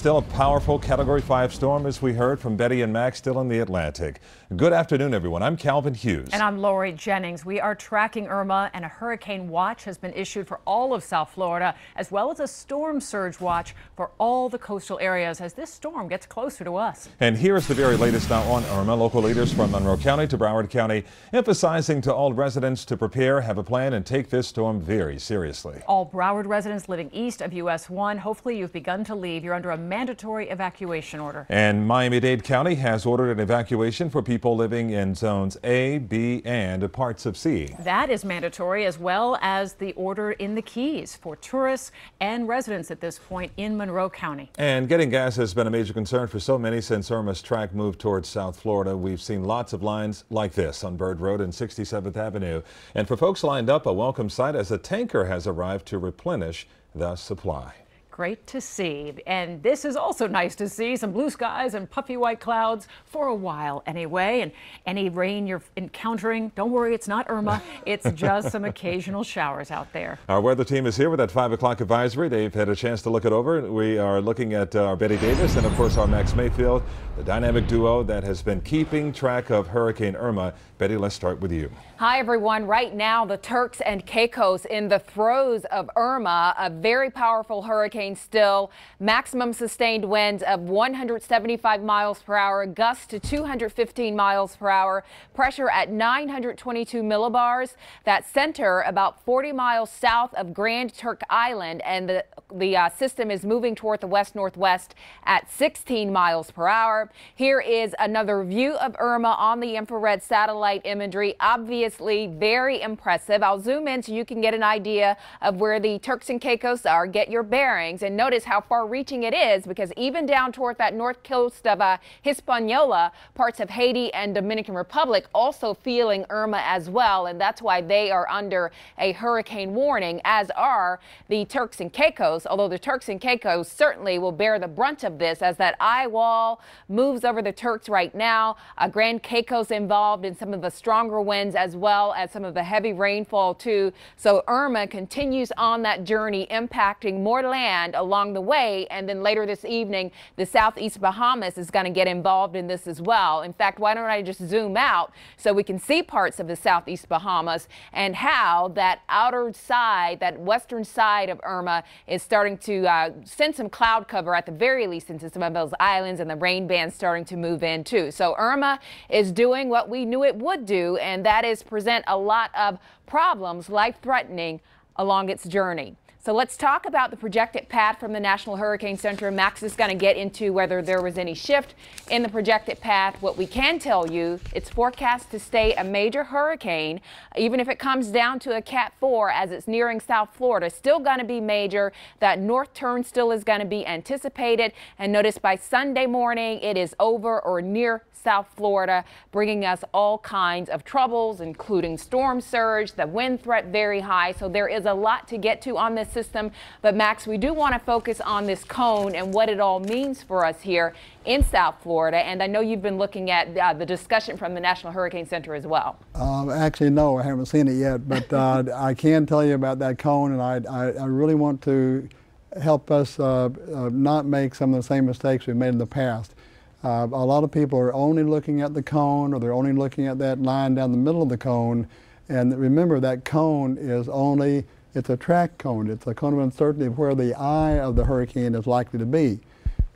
Still a powerful Category 5 storm, as we heard from Betty and Max, still in the Atlantic. Good afternoon, everyone. I'm Calvin Hughes. And I'm Lori Jennings. We are tracking Irma, and a hurricane watch has been issued for all of South Florida, as well as a storm surge watch for all the coastal areas as this storm gets closer to us. And here is the very latest now on Irma. Local leaders from Monroe County to Broward County emphasizing to all residents to prepare, have a plan, and take this storm very seriously. All Broward residents living east of US 1, hopefully you've begun to leave. You're under a mandatory evacuation order. And Miami-Dade County has ordered an evacuation for people living in zones A, B, and parts of C. That is mandatory, as well as the order in the Keys for tourists and residents at this point in Monroe County. And getting gas has been a major concern for so many since Irma's track moved towards South Florida. We've seen lots of lines like this on Bird Road and 67th Avenue. And for folks lined up, a welcome sight as a tanker has arrived to replenish the supply. Great to see. And this is also nice to see, some blue skies and puffy white clouds for a while anyway. And any rain you're encountering, don't worry, it's not Irma. It's just some occasional showers out there. Our weather team is here with that 5 o'clock advisory. They've had a chance to look it over. We are looking at our Betty Davis and, of course, our Max Mayfield, the dynamic duo that has been keeping track of Hurricane Irma. Betty, let's start with you. Hi, everyone. Right now, the Turks and Caicos in the throes of Irma, a very powerful hurricane still. Maximum sustained winds of 175 miles per hour, gusts to 215 miles per hour, pressure at 922 millibars. That center about 40 miles south of Grand Turk Island, and the system is moving toward the west-northwest at 16 miles per hour. Here is another view of Irma on the infrared satellite imagery. Obviously very impressive. I'll zoom in so you can get an idea of where the Turks and Caicos are, get your bearings, and notice how far reaching it is, because even down toward that north coast of Hispaniola, parts of Haiti and Dominican Republic also feeling Irma as well, and that's why they are under a hurricane warning, as are the Turks and Caicos, although the Turks and Caicos certainly will bear the brunt of this as that eye wall moves over the Turks right now. Grand Caicos involved in some of the stronger winds as well as some of the heavy rainfall too. So Irma continues on that journey, impacting more land along the way, and then later this evening the southeast Bahamas is going to get involved in this as well. In fact, why don't I just zoom out so we can see parts of the southeast Bahamas and how that outer side, that western side of Irma is starting to send some cloud cover at the very least into some of those islands, and the rain band's starting to move in too. So Irma is doing what we knew it would do, and that is present a lot of problems, life-threatening, along its journey. So let's talk about the projected path from the National Hurricane Center. Max is going to get into whether there was any shift in the projected path. What we can tell you, it's forecast to stay a major hurricane, even if it comes down to a Cat 4 as it's nearing South Florida. Still going to be major. That north turn still is going to be anticipated. And notice by Sunday morning, it is over or near South Florida, bringing us all kinds of troubles, including storm surge, the wind threat very high. So there is a lot to get to on this system. But Max, we do want to focus on this cone and what it all means for us here in South Florida. And I know you've been looking at the discussion from the National Hurricane Center as well. Actually, no, I haven't seen it yet, but I can tell you about that cone, and I really want to help us not make some of the same mistakes we've made in the past. A lot of people are only looking at the cone, or they're only looking at that line down the middle of the cone. And remember, that cone is only, it's a track cone. It's a cone of uncertainty of where the eye of the hurricane is likely to be.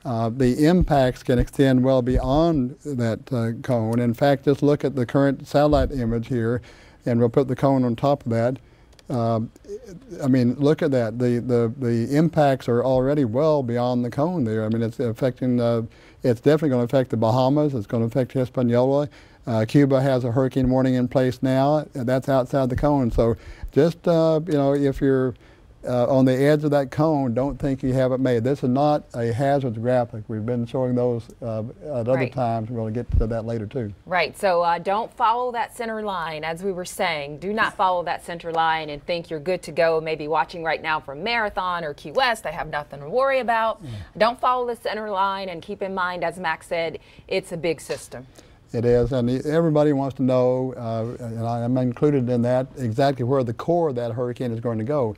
The impacts can extend well beyond that cone. In fact, just look at the current satellite image here, and we'll put the cone on top of that. I mean, look at that. The impacts are already well beyond the cone there. I mean, it's affecting, it's definitely going to affect the Bahamas. It's going to affect Hispaniola. Cuba has a hurricane warning in place now. That's outside the cone. So just, you know, if you're on the edge of that cone, don't think you have it made. This is not a hazards graphic. We've been showing those at other times. We're going to get to that later too. Right. So don't follow that center line, as we were saying. Do not follow that center line and think you're good to go. Maybe watching right now from Marathon or Key West, I have nothing to worry about. Don't follow the center line, and keep in mind, as Max said, it's a big system. It is, and everybody wants to know, and I'm included in that, exactly where the core of that hurricane is going to go.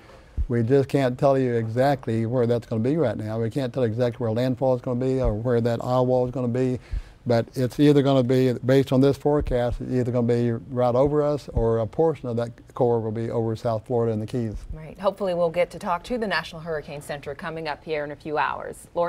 We just can't tell you exactly where that's going to be right now. We can't tell exactly where landfall is going to be or where that eye wall is going to be. But it's either going to be, based on this forecast, it's either going to be right over us or a portion of that core will be over South Florida and the Keys. Right. Hopefully we'll get to talk to the National Hurricane Center coming up here in a few hours. Lori